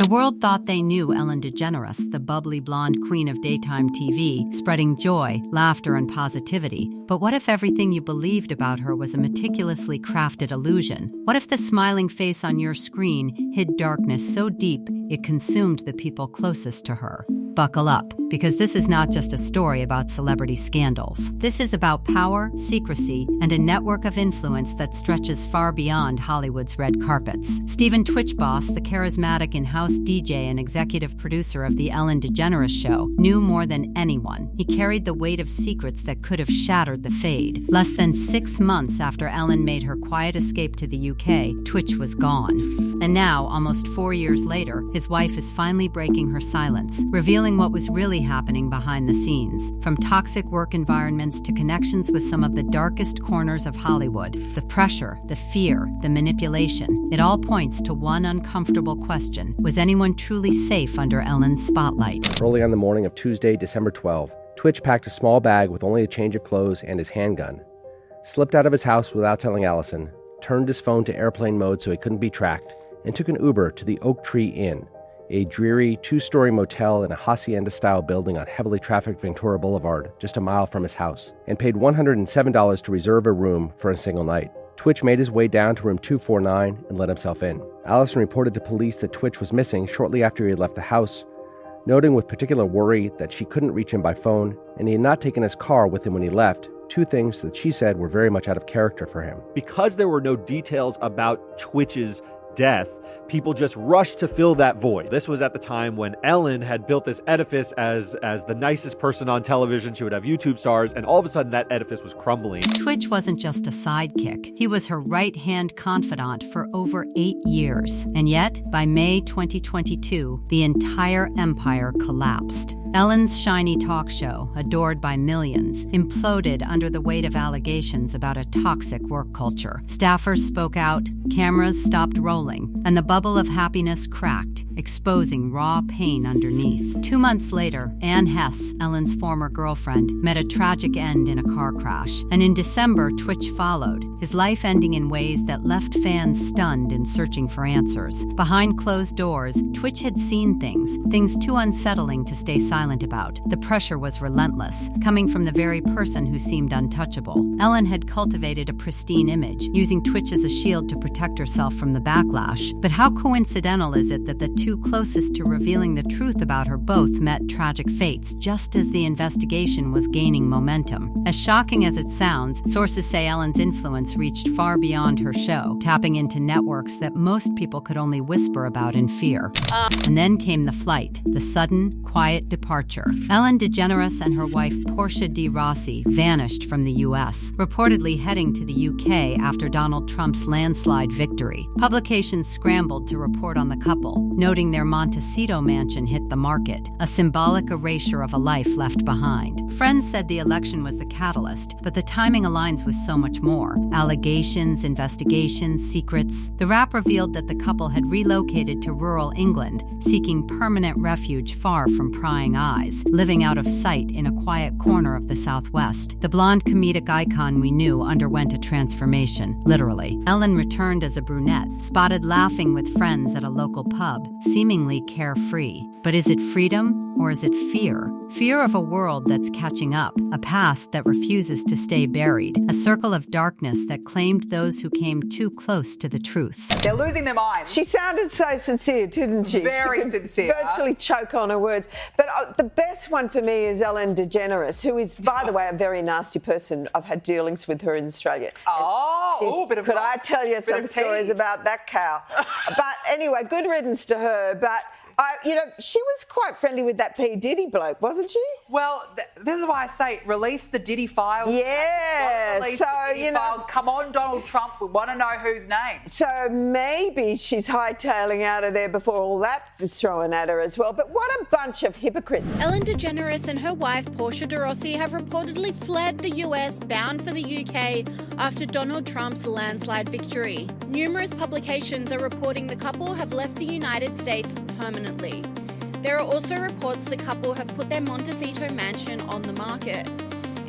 world thought they knew Ellen DeGeneres, the bubbly blonde queen of daytime TV, spreading joy, laughter, and positivity. But what if everything you believed about her was a meticulously crafted illusion? What if the smiling face on your screen hid darkness so deep it consumed the people closest to her? Buckle up, because this is not just a story about celebrity scandals. This is about power, secrecy, and a network of influence that stretches far beyond Hollywood's red carpets. Stephen Twitch Boss, the charismatic in-house DJ and executive producer of The Ellen DeGeneres Show, knew more than anyone. He carried the weight of secrets that could have shattered the fade. Less than 6 months after Ellen made her quiet escape to the UK, Twitch was gone. And now, almost 4 years later, his wife is finally breaking her silence, revealing what was really happening behind the scenes. From toxic work environments to connections with some of the darkest corners of Hollywood, the pressure, the fear, the manipulation, it all points to one uncomfortable question. Was anyone truly safe under Ellen's spotlight? Early on the morning of Tuesday, December 12, Twitch packed a small bag with only a change of clothes and his handgun, slipped out of his house without telling Allison, turned his phone to airplane mode so he couldn't be tracked, and took an Uber to the Oak Tree Inn, a dreary 2-story motel in a hacienda-style building on heavily trafficked Ventura Boulevard, just a mile from his house, and paid $107 to reserve a room for a single night. Twitch made his way down to room 249 and let himself in. Allison reported to police that Twitch was missing shortly after he had left the house, noting with particular worry that she couldn't reach him by phone, and he had not taken his car with him when he left, 2 things that she said were very much out of character for him. Because there were no details about Twitch's death, people just rushed to fill that void. This was at the time when Ellen had built this edifice as the nicest person on television. She would have YouTube stars, and all of a sudden that edifice was crumbling. Twitch wasn't just a sidekick. He was her right-hand confidant for over 8 years. And yet, by May 2022, the entire empire collapsed. Ellen's shiny talk show, adored by millions, imploded under the weight of allegations about a toxic work culture. Staffers spoke out, cameras stopped rolling, and the bubble of happiness cracked, exposing raw pain underneath. 2 months later, Anne Heche, Ellen's former girlfriend, met a tragic end in a car crash. And in December, Twitch followed, his life ending in ways that left fans stunned and searching for answers. Behind closed doors, Twitch had seen things too unsettling to stay silent about. The pressure was relentless, coming from the very person who seemed untouchable. Ellen had cultivated a pristine image, using Twitch as a shield to protect herself from the backlash. But how coincidental is it that the two closest to revealing the truth about her both met tragic fates just as the investigation was gaining momentum? As shocking as it sounds, sources say Ellen's influence reached far beyond her show, tapping into networks that most people could only whisper about in fear. And then came the flight, the sudden, quiet departure. Ellen DeGeneres and her wife Portia de Rossi vanished from the U.S., reportedly heading to the UK after Donald Trump's landslide victory. Publications scrambled to report on the couple, noting their Montecito mansion hit the market, a symbolic erasure of a life left behind. Friends said the election was the catalyst, but the timing aligns with so much more. Allegations, investigations, secrets. The wrap revealed that the couple had relocated to rural England, seeking permanent refuge far from prying eyes, living out of sight in a quiet corner of the Southwest. The blonde comedic icon we knew underwent a transformation, literally. Ellen returned as a brunette, spotted laughing with friends at a local pub, seemingly carefree. But is it freedom or is it fear? Fear of a world that's catching up, a past that refuses to stay buried, a circle of darkness that claimed those who came too close to the truth. They're losing their minds. She sounded so sincere, didn't she? Very sincere. Virtually choke on her words. But the best one for me is Ellen DeGeneres, who is, by the way, a very nasty person. I've had dealings with her in Australia. Bit of could I tell you some stories about that cow? But anyway, good riddance to her. But she was quite friendly with that P. Diddy bloke, wasn't she? Well, this is why I say release the Diddy files. Yeah. Release the Diddy files. Come on, Donald Trump. We want to know whose name. So maybe she's hightailing out of there before all that is thrown at her as well. But what a bunch of hypocrites. Ellen DeGeneres and her wife, Portia de Rossi, have reportedly fled the US, bound for the UK, after Donald Trump's landslide victory. Numerous publications are reporting the couple have left the United States permanently. There are also reports the couple have put their Montecito mansion on the market.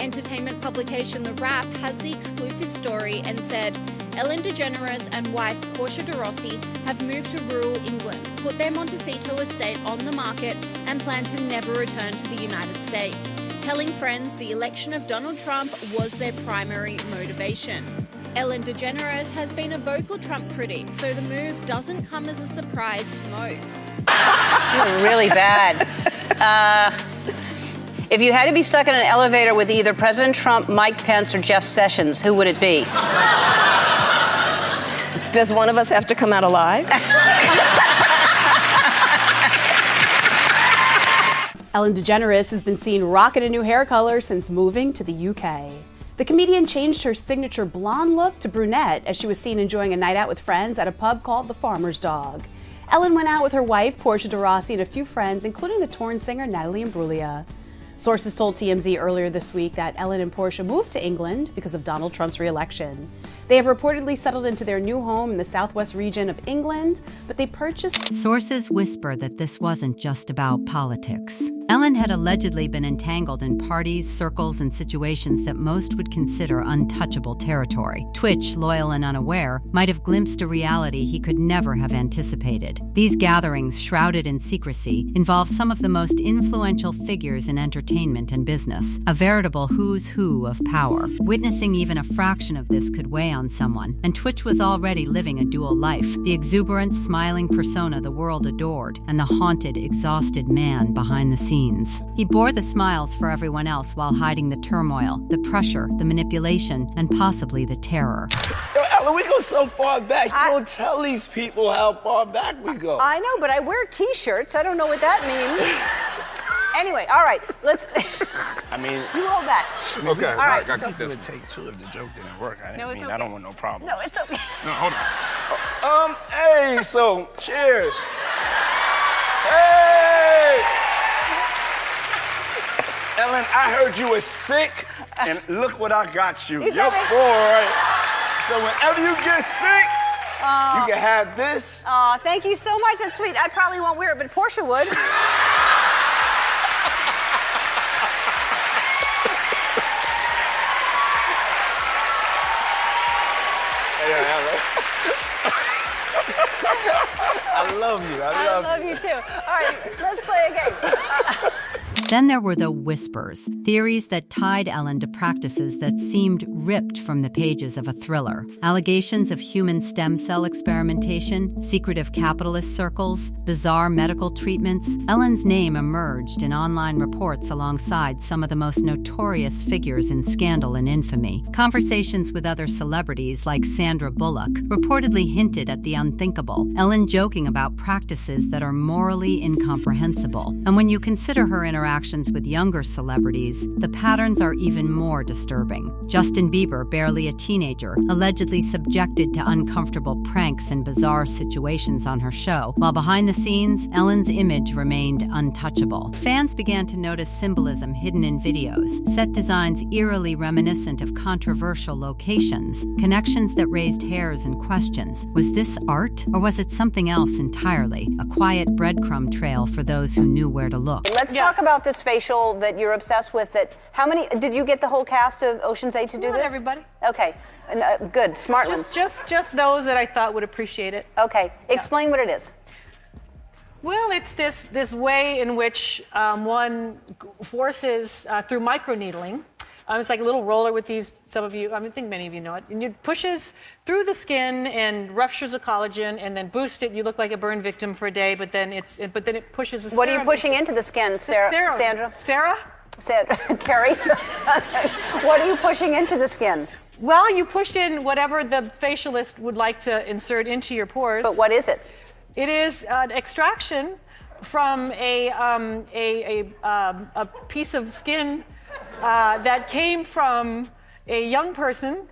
Entertainment publication The Wrap has the exclusive story and said, Ellen DeGeneres and wife Portia de Rossi have moved to rural England, put their Montecito estate on the market, and plan to never return to the United States, telling friends the election of Donald Trump was their primary motivation. Ellen DeGeneres has been a vocal Trump critic, so the move doesn't come as a surprise to most. You're really bad. If you had to be stuck in an elevator with either President Trump, Mike Pence, or Jeff Sessions, who would it be? Does one of us have to come out alive? Ellen DeGeneres has been seen rocking a new hair color since moving to the UK. The comedian changed her signature blonde look to brunette as she was seen enjoying a night out with friends at a pub called The Farmer's Dog. Ellen went out with her wife, Portia de Rossi, and a few friends, including the Torn singer Natalie Imbruglia. Sources told TMZ earlier this week that Ellen and Portia moved to England because of Donald Trump's re-election. They have reportedly settled into their new home in the southwest region of England, but they purchased... Sources whisper that this wasn't just about politics. Ellen had allegedly been entangled in parties, circles, and situations that most would consider untouchable territory. Twitch, loyal and unaware, might have glimpsed a reality he could never have anticipated. These gatherings, shrouded in secrecy, involve some of the most influential figures in entertainment and business, a veritable who's who of power. Witnessing even a fraction of this could weigh on someone, and Twitch was already living a dual life, the exuberant, smiling persona the world adored, and the haunted, exhausted man behind the scenes. He bore the smiles for everyone else while hiding the turmoil, the pressure, the manipulation, and possibly the terror. Yo, Ellen, we go so far back. You don't tell these people how far back we go. I know, but I wear T-shirts. I don't know what that means. Anyway, all right, let's... I mean... You hold that. Okay, all right. I got this. Take two if the joke didn't work. I okay. I don't want no problems. No, it's okay. No, hold on. Hey, so, cheers. Hey! Ellen, I heard you were sick, and look what I got you. Your boy. So whenever you get sick, you can have this. Oh, thank you so much. That's sweet. I probably won't wear it, but Portia would. I love you. I love you too. All right, let's play a game. Then there were the whispers, theories that tied Ellen to practices that seemed ripped from the pages of a thriller. Allegations of human stem cell experimentation, secretive capitalist circles, bizarre medical treatments. Ellen's name emerged in online reports alongside some of the most notorious figures in scandal and infamy. Conversations with other celebrities like Sandra Bullock reportedly hinted at the unthinkable, Ellen joking about practices that are morally incomprehensible. And when you consider her interactions with younger celebrities, the patterns are even more disturbing. Justin Bieber, barely a teenager, allegedly subjected to uncomfortable pranks and bizarre situations on her show, while behind the scenes, Ellen's image remained untouchable. Fans began to notice symbolism hidden in videos, set designs eerily reminiscent of controversial locations, connections that raised hairs and questions. Was this art, or was it something else entirely? A quiet breadcrumb trail for those who knew where to look. Let's talk about this facial that you're obsessed with. How many did you get the whole cast of Ocean's 8 to do this? Not everybody. Okay, good, smart ones. Just those that I thought would appreciate it. Okay, explain what it is. Well, it's this way in which one forces through microneedling. It's like a little roller with these, some of you, I think many of you know it, and it pushes through the skin and ruptures the collagen and then boosts it. You look like a burn victim for a day, but then it pushes the What are you pushing into the skin, Sandra? Sarah? Carrie? What are you pushing into the skin? Well, you push in whatever the facialist would like to insert into your pores. But what is it? It is an extraction from a piece of skin that came from a young person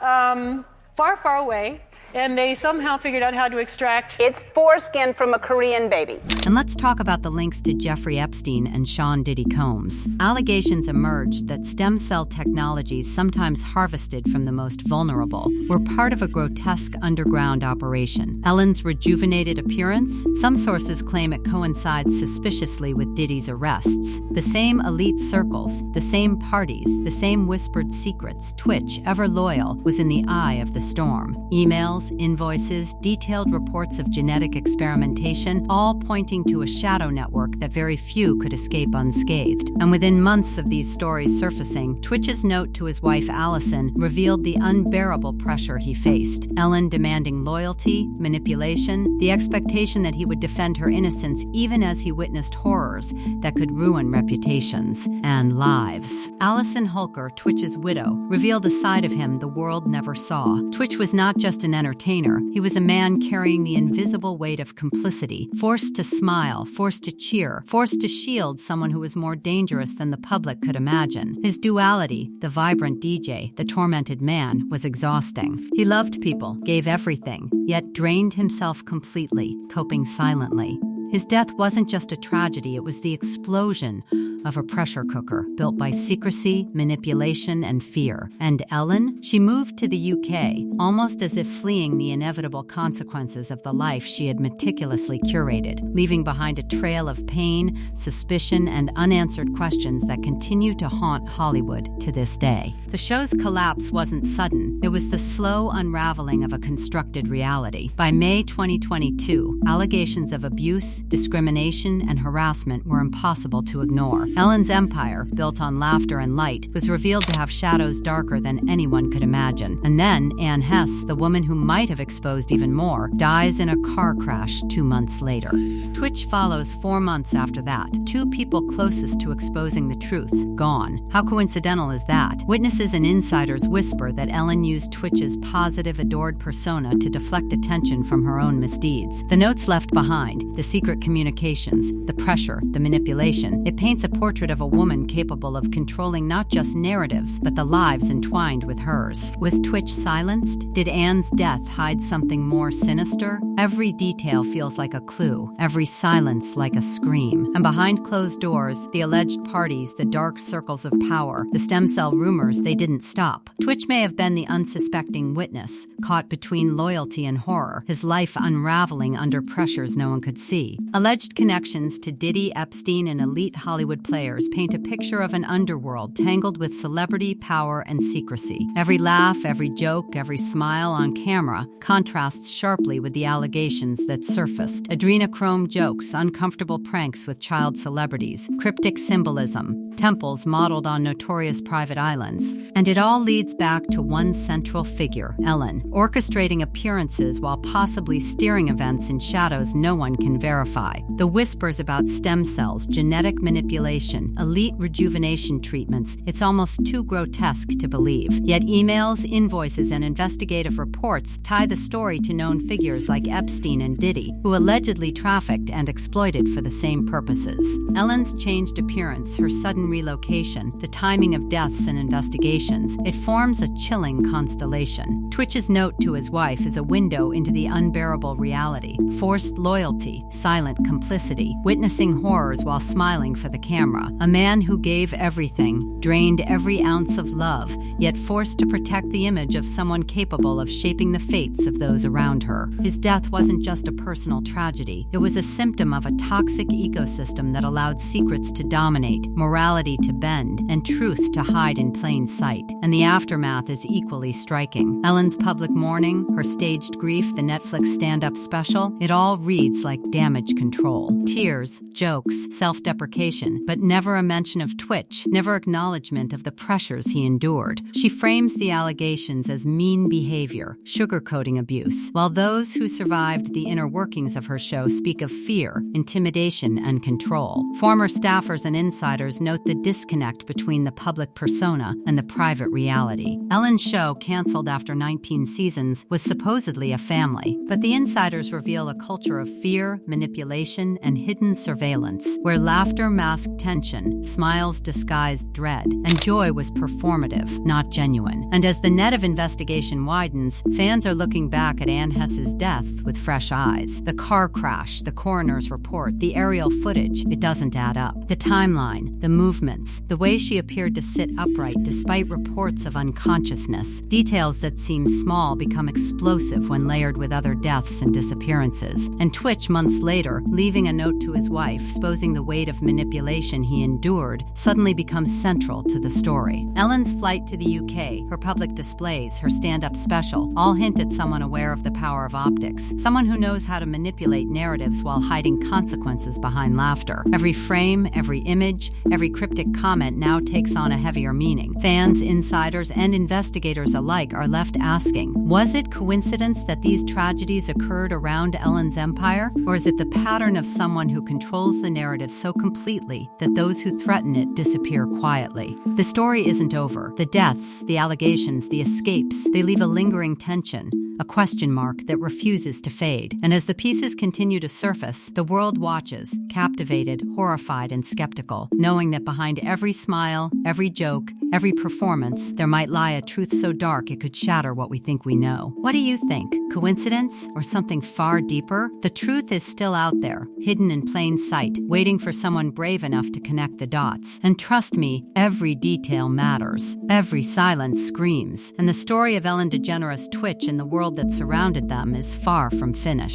far, far away and they somehow figured out how to extract... It's foreskin from a Korean baby. And let's talk about the links to Jeffrey Epstein and Sean Diddy Combs. Allegations emerged that stem cell technologies sometimes harvested from the most vulnerable were part of a grotesque underground operation. Ellen's rejuvenated appearance? Some sources claim it coincides suspiciously with Diddy's arrests. The same elite circles, the same parties, the same whispered secrets, Twitch, ever loyal, was in the eye of the storm. Emails, invoices, detailed reports of genetic experimentation, all pointing to a shadow network that very few could escape unscathed. And within months of these stories surfacing, Twitch's note to his wife Allison revealed the unbearable pressure he faced. Ellen demanding loyalty, manipulation, the expectation that he would defend her innocence even as he witnessed horrors that could ruin reputations and lives. Allison Hulker, Twitch's widow, revealed a side of him the world never saw. Twitch was not just an entertainer, he was a man carrying the invisible weight of complicity, forced to smile, forced to cheer, forced to shield someone who was more dangerous than the public could imagine. His duality, the vibrant DJ, the tormented man, was exhausting. He loved people, gave everything, yet drained himself completely, coping silently. His death wasn't just a tragedy, it was the explosion of a pressure cooker built by secrecy, manipulation, and fear. And Ellen? She moved to the UK, almost as if fleeing the inevitable consequences of the life she had meticulously curated, leaving behind a trail of pain, suspicion, and unanswered questions that continue to haunt Hollywood to this day. The show's collapse wasn't sudden, it was the slow unraveling of a constructed reality. By May 2022, allegations of abuse, discrimination, and harassment were impossible to ignore. Ellen's empire, built on laughter and light, was revealed to have shadows darker than anyone could imagine. And then Anne Heche, the woman who might have exposed even more, dies in a car crash 2 months later. Twitch follows 4 months after that. 2 people closest to exposing the truth, gone. How coincidental is that? Witnesses and insiders whisper that Ellen used Twitch's positive, adored persona to deflect attention from her own misdeeds. The notes left behind, the secret communications, the pressure, the manipulation, it paints a portrait of a woman capable of controlling not just narratives, but the lives entwined with hers. Was Twitch silenced? Did Anne's death hide something more sinister? Every detail feels like a clue, every silence like a scream. And behind closed doors, the alleged parties, the dark circles of power, the stem cell rumors, they didn't stop. Twitch may have been the unsuspecting witness, caught between loyalty and horror, his life unraveling under pressures no one could see. Alleged connections to Diddy, Epstein, and elite Hollywood players paint a picture of an underworld tangled with celebrity, power, and secrecy. Every laugh, every joke, every smile on camera contrasts sharply with the allegations that surfaced. Adrenochrome jokes, uncomfortable pranks with child celebrities, cryptic symbolism, temples modeled on notorious private islands. And it all leads back to one central figure, Ellen, orchestrating appearances while possibly steering events in shadows no one can verify. The whispers about stem cells, genetic manipulation, elite rejuvenation treatments, it's almost too grotesque to believe. Yet emails, invoices, and investigative reports tie the story to known figures like Epstein and Diddy, who allegedly trafficked and exploited for the same purposes. Ellen's changed appearance, her sudden relocation, the timing of deaths and investigations, it forms a chilling constellation. Twitch's note to his wife is a window into the unbearable reality, forced loyalty, silent complicity, witnessing horrors while smiling for the camera. A man who gave everything, drained every ounce of love, yet forced to protect the image of someone capable of shaping the fates of those around her. His death wasn't just a personal tragedy. It was a symptom of a toxic ecosystem that allowed secrets to dominate, morality to bend, and truth to hide in plain sight. And the aftermath is equally striking. Ellen's public mourning, her staged grief, the Netflix stand-up special, it all reads like damage control. Tears, jokes, self-deprecation, but never a mention of Twitch, never acknowledgement of the pressures he endured. She frames the allegations as mean behavior, sugarcoating abuse, while those who survived the inner workings of her show speak of fear, intimidation, and control. Former staffers and insiders note the disconnect between the public persona and the private reality. Ellen's show, canceled after 19 seasons, was supposedly a family, but the insiders reveal a culture of fear, manipulation, and hidden surveillance, where laughter masked tension, smiles disguised dread, and joy was performative, not genuine. And as the net of investigation widens, fans are looking back at Anne Heche's death with fresh eyes. The car crash, the coroner's report, the aerial footage, it doesn't add up. The timeline, the movements, the way she appeared to sit upright despite reports of unconsciousness. Details that seem small become explosive when layered with other deaths and disappearances. And Twitch, months later, leaving a note to his wife exposing the weight of manipulation he endured, suddenly becomes central to the story. Ellen's flight to the UK, her public displays, her stand-up special, all hint at someone aware of the power of optics, someone who knows how to manipulate narratives while hiding consequences behind laughter. Every frame, every image, every cryptic comment now takes on a heavier meaning. Fans, insiders, and investigators alike are left asking, was it coincidence that these tragedies occurred around Ellen's empire? Or is it the pattern of someone who controls the narrative so completely that those who threaten it disappear quietly? The story isn't over. The deaths, the allegations, the escapes, they leave a lingering tension, a question mark that refuses to fade. And as the pieces continue to surface, the world watches, captivated, horrified, and skeptical, knowing that behind every smile, every joke, every performance, there might lie a truth so dark it could shatter what we think we know. What do you think? Coincidence or something far deeper? The truth is still out there, hidden in plain sight, waiting for someone brave enough to connect the dots. And trust me, every detail matters. Every silence screams. And the story of Ellen DeGeneres' Twitch and the world that surrounded them is far from finished.